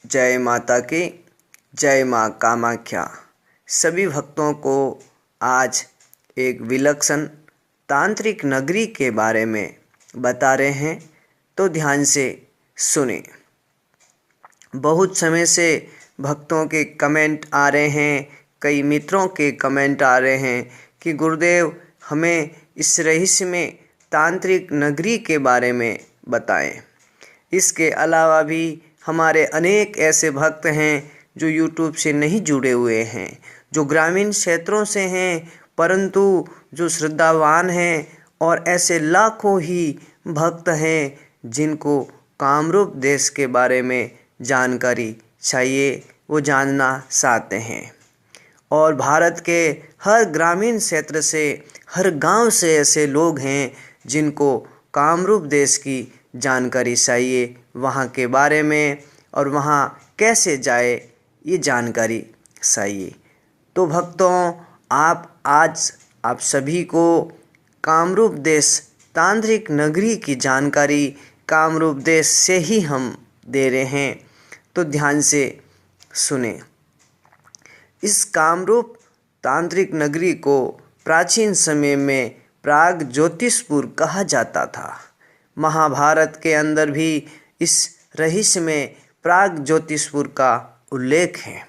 जय माता की जय माँ कामाख्या। सभी भक्तों को आज एक विलक्षण तांत्रिक नगरी के बारे में बता रहे हैं, तो ध्यान से सुने। बहुत समय से भक्तों के कमेंट आ रहे हैं, कई मित्रों के कमेंट आ रहे हैं कि गुरुदेव हमें इस रहस्यमय तांत्रिक नगरी के बारे में बताएं। इसके अलावा भी हमारे अनेक ऐसे भक्त हैं जो यूट्यूब से नहीं जुड़े हुए हैं, जो ग्रामीण क्षेत्रों से हैं, परंतु जो श्रद्धावान हैं, और ऐसे लाखों ही भक्त हैं जिनको कामरूप देश के बारे में जानकारी चाहिए, वो जानना चाहते हैं। और भारत के हर ग्रामीण क्षेत्र से, हर गांव से ऐसे लोग हैं जिनको कामरूप देश की जानकारी चाहिए, वहाँ के बारे में और वहाँ कैसे जाए ये जानकारी चाहिए। तो भक्तों, आप सभी को कामरूप देश तांत्रिक नगरी की जानकारी कामरूप देश से ही हम दे रहे हैं, तो ध्यान से सुने। इस कामरूप तांत्रिक नगरी को प्राचीन समय में प्राग ज्योतिषपुर कहा जाता था। महाभारत के अंदर भी इस रहस्य में प्राग ज्योतिषपुर का उल्लेख है,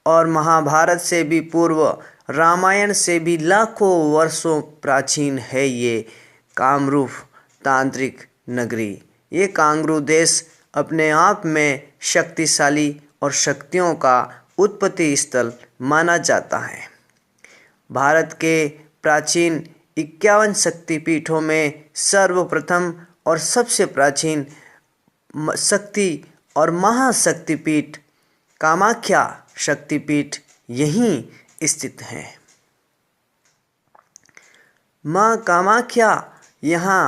और महाभारत से भी पूर्व, रामायण से भी लाखों वर्षों प्राचीन है ये कामरूप तांत्रिक नगरी। ये कांगरू देश अपने आप में शक्तिशाली और शक्तियों का उत्पत्ति स्थल माना जाता है। भारत के प्राचीन 51 शक्तिपीठों में सर्वप्रथम और सबसे प्राचीन शक्ति और महाशक्तिपीठ कामाख्या शक्तिपीठ यहीं स्थित है। माँ कामाख्या यहाँ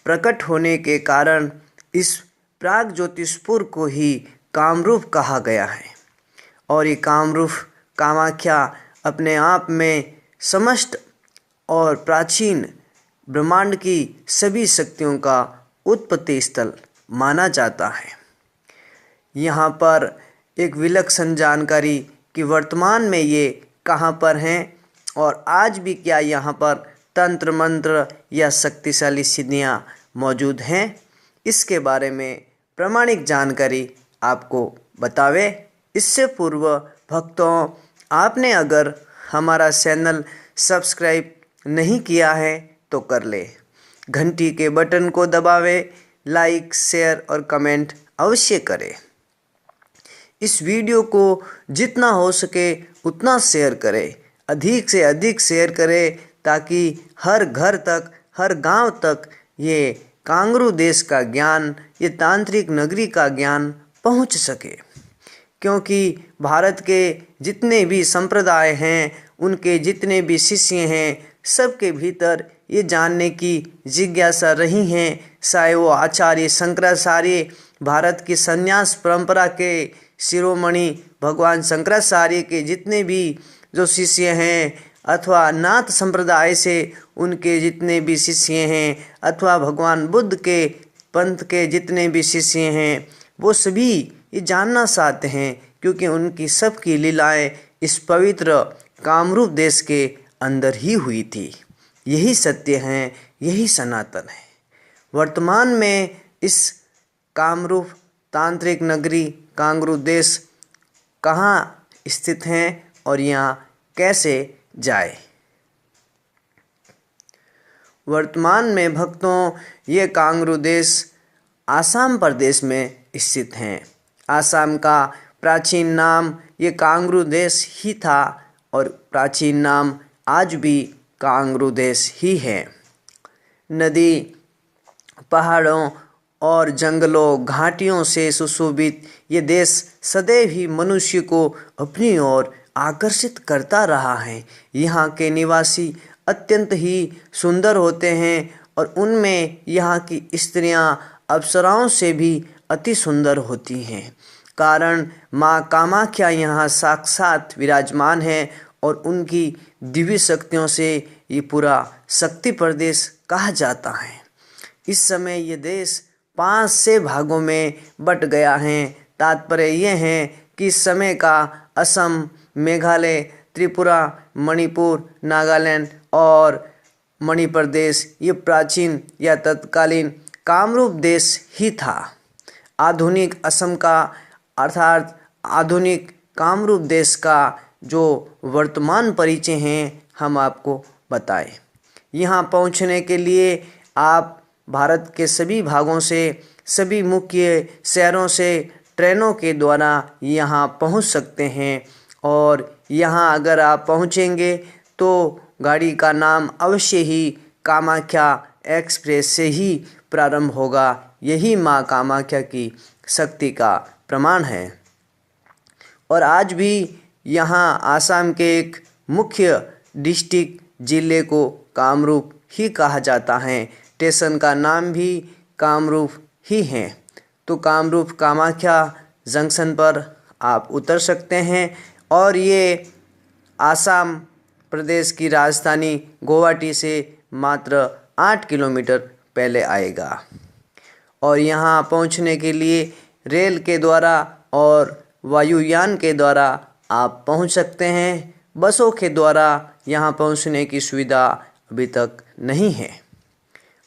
प्रकट होने के कारण इस प्राग ज्योतिषपुर को ही कामरूप कहा गया है। और ये कामरूप कामाख्या अपने आप में समस्त और प्राचीन ब्रह्मांड की सभी शक्तियों का उत्पत्ति स्थल माना जाता है। यहाँ पर एक विलक्षण जानकारी कि वर्तमान में ये कहाँ पर हैं और आज भी क्या यहाँ पर तंत्र मंत्र या शक्तिशाली सिद्धियाँ मौजूद हैं, इसके बारे में प्रामाणिक जानकारी आपको बतावे। इससे पूर्व भक्तों, आपने अगर हमारा चैनल सब्सक्राइब नहीं किया है तो कर ले, घंटी के बटन को दबावे, लाइक शेयर और कमेंट अवश्य करें। इस वीडियो को जितना हो सके उतना शेयर करें, अधिक से अधिक शेयर करें, ताकि हर घर तक, हर गांव तक ये कांगरू देश का ज्ञान, ये तांत्रिक नगरी का ज्ञान पहुंच सके। क्योंकि भारत के जितने भी संप्रदाय हैं, उनके जितने भी शिष्य हैं, सबके भीतर ये जानने की जिज्ञासा रही है। चाहे वो आचार्य शंकराचार्य, भारत की संन्यास परंपरा के शिरोमणि भगवान शंकराचार्य के जितने भी जो शिष्य हैं, अथवा नाथ संप्रदाय से उनके जितने भी शिष्य हैं, अथवा भगवान बुद्ध के पंथ के जितने भी शिष्य हैं, वो सभी ये जानना चाहते हैं, क्योंकि उनकी सबकी लीलाएं इस पवित्र कामरूप देश के अंदर ही हुई थी। यही सत्य हैं, यही सनातन है। वर्तमान में इस कामरूप तांत्रिक नगरी कांगरू देश कहाँ स्थित हैं और यहाँ कैसे जाए। वर्तमान में भक्तों, ये कांगरू देश आसाम प्रदेश में स्थित हैं। आसाम का प्राचीन नाम ये कांगरू देश ही था, और प्राचीन नाम आज भी कांगरू देश ही है। नदी, पहाड़ों और जंगलों, घाटियों से सुशोभित ये देश सदैव ही मनुष्य को अपनी ओर आकर्षित करता रहा है। यहाँ के निवासी अत्यंत ही सुंदर होते हैं, और उनमें यहाँ की स्त्रियाँ अप्सराओं से भी अति सुंदर होती हैं। कारण माँ कामाख्या यहाँ साक्षात विराजमान है, और उनकी दिव्य शक्तियों से ये पूरा शक्ति प्रदेश कहा जाता है। इस समय ये देश 5 से भागों में बट गया है, तात्पर्य ये है कि इस समय का असम, मेघालय, त्रिपुरा, मणिपुर, नागालैंड और मणि प्रदेश ये प्राचीन या तत्कालीन कामरूप देश ही था। आधुनिक असम का अर्थात आधुनिक कामरूप देश का जो वर्तमान परिचय हैं हम आपको बताएं। यहाँ पहुँचने के लिए आप भारत के सभी भागों से, सभी मुख्य शहरों से ट्रेनों के द्वारा यहाँ पहुँच सकते हैं। और यहाँ अगर आप पहुँचेंगे तो गाड़ी का नाम अवश्य ही कामाख्या एक्सप्रेस से ही प्रारंभ होगा। यही माँ कामाख्या की शक्ति का प्रमाण है। और आज भी यहाँ आसाम के एक मुख्य डिस्ट्रिक्ट जिले को कामरूप ही कहा जाता है। स्टेशन का नाम भी कामरूप ही है। तो कामरूप कामाख्या जंक्शन पर आप उतर सकते हैं और ये आसाम प्रदेश की राजधानी गुवाहाटी से मात्र 8 किलोमीटर पहले आएगा। और यहाँ पहुँचने के लिए रेल के द्वारा और वायुयान के द्वारा आप पहुँच सकते हैं। बसों के द्वारा यहाँ पहुँचने की सुविधा अभी तक नहीं है।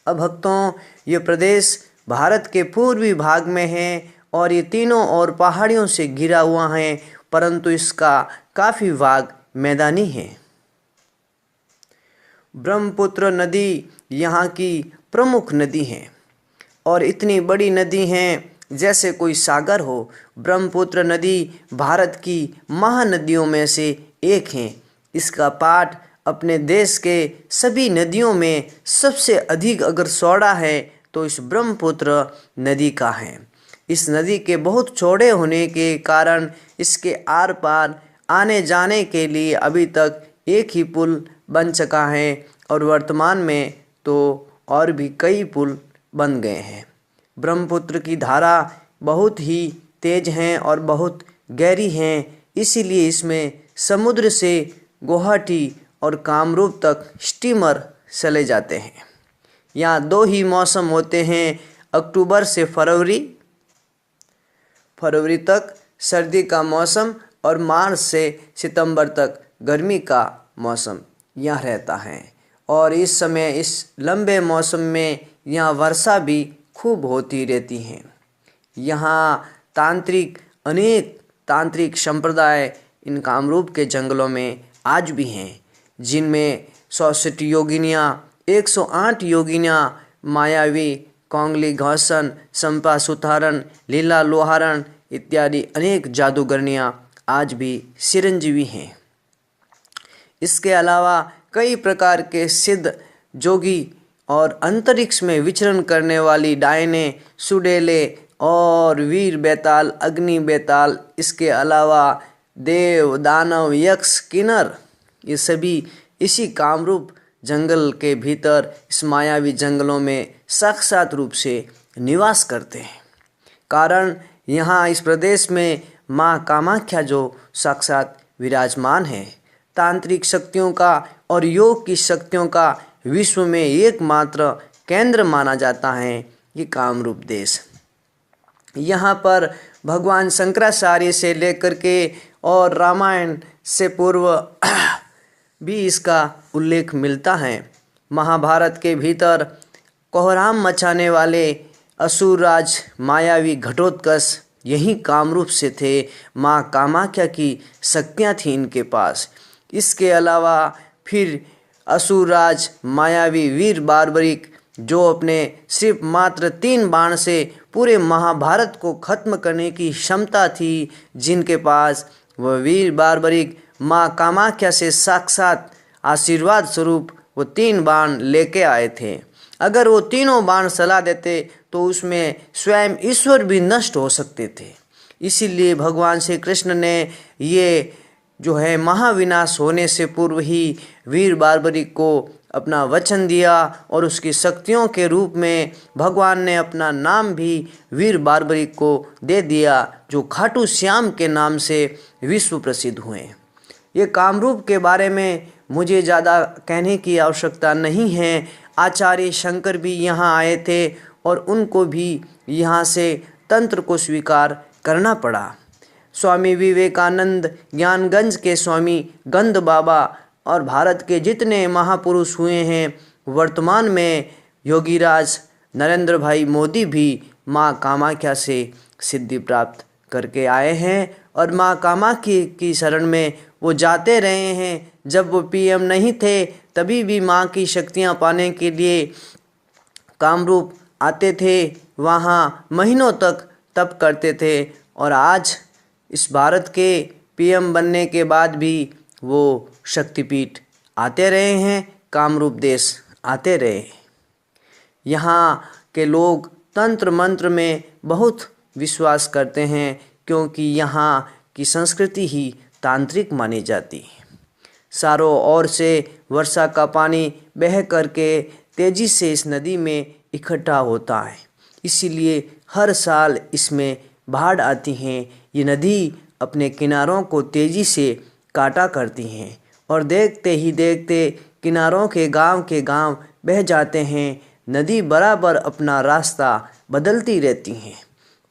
अब भक्तों, ये प्रदेश भारत के पूर्वी भाग में है और ये तीनों ओर पहाड़ियों से घिरा हुआ है, परंतु इसका काफ़ी भाग मैदानी है। ब्रह्मपुत्र नदी यहाँ की प्रमुख नदी है और इतनी बड़ी नदी है जैसे कोई सागर हो। ब्रह्मपुत्र नदी भारत की महानदियों में से एक है। इसका पाठ अपने देश के सभी नदियों में सबसे अधिक अगर चौड़ा है तो इस ब्रह्मपुत्र नदी का है। इस नदी के बहुत चौड़े होने के कारण इसके आर पार आने जाने के लिए अभी तक एक ही पुल बन सका है और वर्तमान में तो और भी कई पुल बन गए हैं। ब्रह्मपुत्र की धारा बहुत ही तेज हैं और बहुत गहरी हैं, इसीलिए इसमें समुद्र से गुवाहाटी और कामरूप तक स्टीमर चले जाते हैं। यहाँ 2 ही मौसम होते हैं, अक्टूबर से फरवरी तक सर्दी का मौसम और मार्च से सितंबर तक गर्मी का मौसम यहाँ रहता है। और इस समय इस लंबे मौसम में यहाँ वर्षा भी खूब होती रहती है। यहाँ अनेक तांत्रिक संप्रदाय इन कामरूप के जंगलों में आज भी हैं, जिनमें 64 योगिनियाँ, 108 योगिनियाँ, मायावी, कोंगली घोषण, संपा सुतारण, लीला लोहारण इत्यादि अनेक जादूगरनियाँ आज भी चिरंजीवी हैं। इसके अलावा कई प्रकार के सिद्ध जोगी और अंतरिक्ष में विचरण करने वाली डायने, सुडेले और वीर बेताल, अग्नि बेताल, इसके अलावा देव, दानव, यक्ष, किन्नर, ये सभी इसी कामरूप जंगल के भीतर इस मायावी जंगलों में साक्षात रूप से निवास करते हैं। कारण यहाँ इस प्रदेश में माँ कामाख्या जो साक्षात विराजमान है। तांत्रिक शक्तियों का और योग की शक्तियों का विश्व में एकमात्र केंद्र माना जाता है ये कामरूप देश। यहाँ पर भगवान शंकराचार्य से लेकर के और रामायण से पूर्व भी इसका उल्लेख मिलता है। महाभारत के भीतर कोहराम मचाने वाले असुरराज मायावी घटोत्कच यही कामरूप से थे। माँ कामाख्या की शक्तियाँ थीं इनके पास। इसके अलावा फिर असुरराज मायावी वीर बार्बरिक जो अपने सिर्फ मात्र 3 बाण से पूरे महाभारत को खत्म करने की क्षमता थी, जिनके पास वह वीर बार्बरिक माँ कामाख्या से साक्षात आशीर्वाद स्वरूप वो 3 बाण लेके आए थे। अगर वो तीनों बाण चला देते तो उसमें स्वयं ईश्वर भी नष्ट हो सकते थे। इसीलिए भगवान श्री कृष्ण ने ये जो है महाविनाश होने से पूर्व ही वीर बार्बरिक को अपना वचन दिया और उसकी शक्तियों के रूप में भगवान ने अपना नाम भी वीर बार्बरिक को दे दिया, जो खाटू श्याम के नाम से विश्व प्रसिद्ध हुए। ये कामरूप के बारे में मुझे ज़्यादा कहने की आवश्यकता नहीं है। आचार्य शंकर भी यहाँ आए थे और उनको भी यहाँ से तंत्र को स्वीकार करना पड़ा। स्वामी विवेकानंद, ज्ञानगंज के स्वामी गंद बाबा और भारत के जितने महापुरुष हुए हैं, वर्तमान में योगीराज नरेंद्र भाई मोदी भी माँ कामाख्या से सिद्धि प्राप्त करके आए हैं और माँ कामाख्या की शरण में वो जाते रहे हैं। जब वो पीएम नहीं थे तभी भी माँ की शक्तियाँ पाने के लिए कामरूप आते थे, वहाँ महीनों तक तप करते थे और आज इस भारत के पीएम बनने के बाद भी वो शक्तिपीठ आते रहे हैं, कामरूप देश आते रहे। यहाँ के लोग तंत्र मंत्र में बहुत विश्वास करते हैं क्योंकि यहाँ की संस्कृति ही तांत्रिक मानी जाती है। चारों ओर से वर्षा का पानी बह करके तेजी से इस नदी में इकट्ठा होता है, इसीलिए हर साल इसमें बाढ़ आती हैं। ये नदी अपने किनारों को तेजी से काटा करती हैं और देखते ही देखते किनारों के गांव बह जाते हैं। नदी बराबर अपना रास्ता बदलती रहती हैं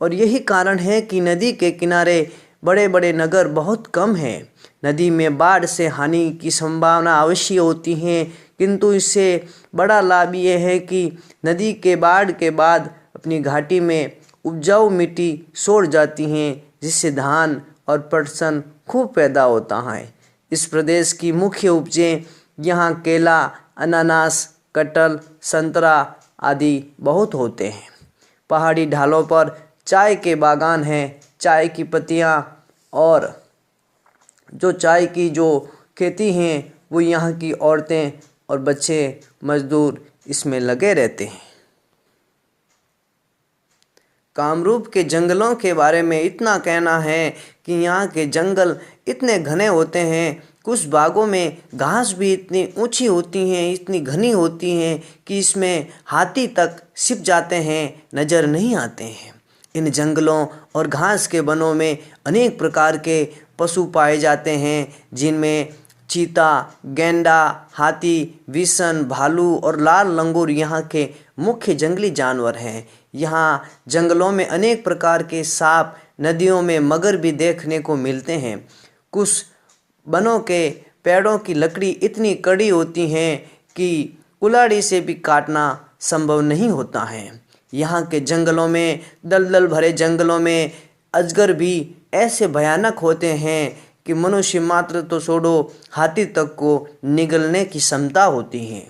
और यही कारण है कि नदी के किनारे बड़े बड़े नगर बहुत कम हैं। नदी में बाढ़ से हानि की संभावना अवश्य होती है, किंतु इससे बड़ा लाभ ये है कि नदी के बाढ़ के बाद अपनी घाटी में उपजाऊ मिट्टी सोड़ जाती हैं, जिससे धान और पटसन खूब पैदा होता है। इस प्रदेश की मुख्य उपजें यहाँ केला, अनानास, कटहल, संतरा आदि बहुत होते हैं। पहाड़ी ढालों पर चाय के बागान हैं। चाय की पत्तियाँ और चाय की जो खेती हैं वो यहाँ की औरतें और बच्चे मजदूर इसमें लगे रहते हैं। कामरूप के जंगलों के बारे में इतना कहना है कि यहाँ के जंगल इतने घने होते हैं, कुछ बागों में घास भी इतनी ऊंची होती हैं, इतनी घनी होती हैं कि इसमें हाथी तक छिप जाते हैं, नज़र नहीं आते हैं। इन जंगलों और घास के वनों में अनेक प्रकार के पशु पाए जाते हैं, जिनमें चीता, गैंडा, हाथी, विषण, भालू और लाल लंगूर यहाँ के मुख्य जंगली जानवर हैं। यहाँ जंगलों में अनेक प्रकार के सांप, नदियों में मगर भी देखने को मिलते हैं। कुछ वनों के पेड़ों की लकड़ी इतनी कड़ी होती हैं कि कुल्हाड़ी से भी काटना संभव नहीं होता है। यहाँ के जंगलों में, दलदल भरे जंगलों में अजगर भी ऐसे भयानक होते हैं कि मनुष्य मात्र तो छोड़ो, हाथी तक को निगलने की क्षमता होती है।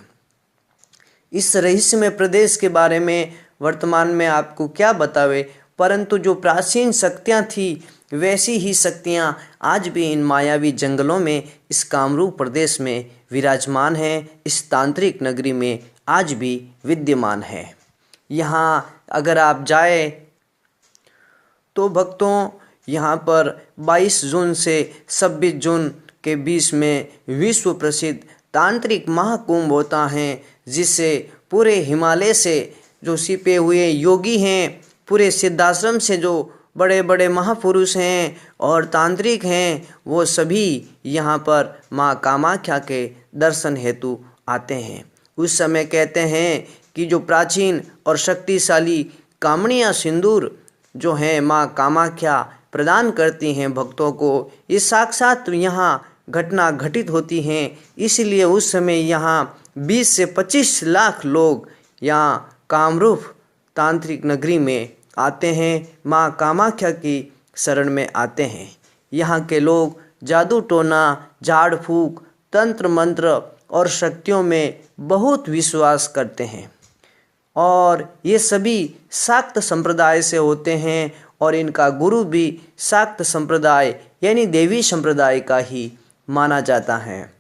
इस रहस्यमय प्रदेश के बारे में वर्तमान में आपको क्या बतावे, परंतु जो प्राचीन शक्तियाँ थी वैसी ही शक्तियाँ आज भी इन मायावी जंगलों में, इस कामरूप प्रदेश में विराजमान हैं, इस तांत्रिक नगरी में आज भी विद्यमान है। यहाँ अगर आप जाए तो भक्तों, यहाँ पर 22 जून से 26 जून के बीच में विश्व प्रसिद्ध तांत्रिक महाकुंभ होता है, जिससे पूरे हिमालय से जो छिपे हुए योगी हैं, पूरे सिद्धाश्रम से जो बड़े बड़े महापुरुष हैं और तांत्रिक हैं, वो सभी यहाँ पर माँ कामाख्या के दर्शन हेतु आते हैं। उस समय कहते हैं कि जो प्राचीन और शक्तिशाली कामणिया सिंदूर जो हैं माँ कामाख्या प्रदान करती हैं भक्तों को, ये साक्षात यहाँ घटना घटित होती हैं। इसलिए उस समय यहाँ 20 से 25 लाख लोग यहाँ कामरूप तांत्रिक नगरी में आते हैं, माँ कामाख्या की शरण में आते हैं। यहाँ के लोग जादू टोना, झाड़ फूक, तंत्र मंत्र और शक्तियों में बहुत विश्वास करते हैं और ये सभी शाक्त संप्रदाय से होते हैं और इनका गुरु भी शाक्त संप्रदाय यानी देवी संप्रदाय का ही माना जाता है।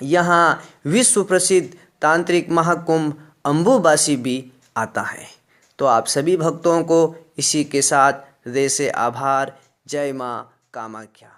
यहाँ विश्व प्रसिद्ध तांत्रिक महाकुंभ अम्बुबासी भी आता है। तो आप सभी भक्तों को इसी के साथ हृदय से आभार। जय माँ कामाख्या।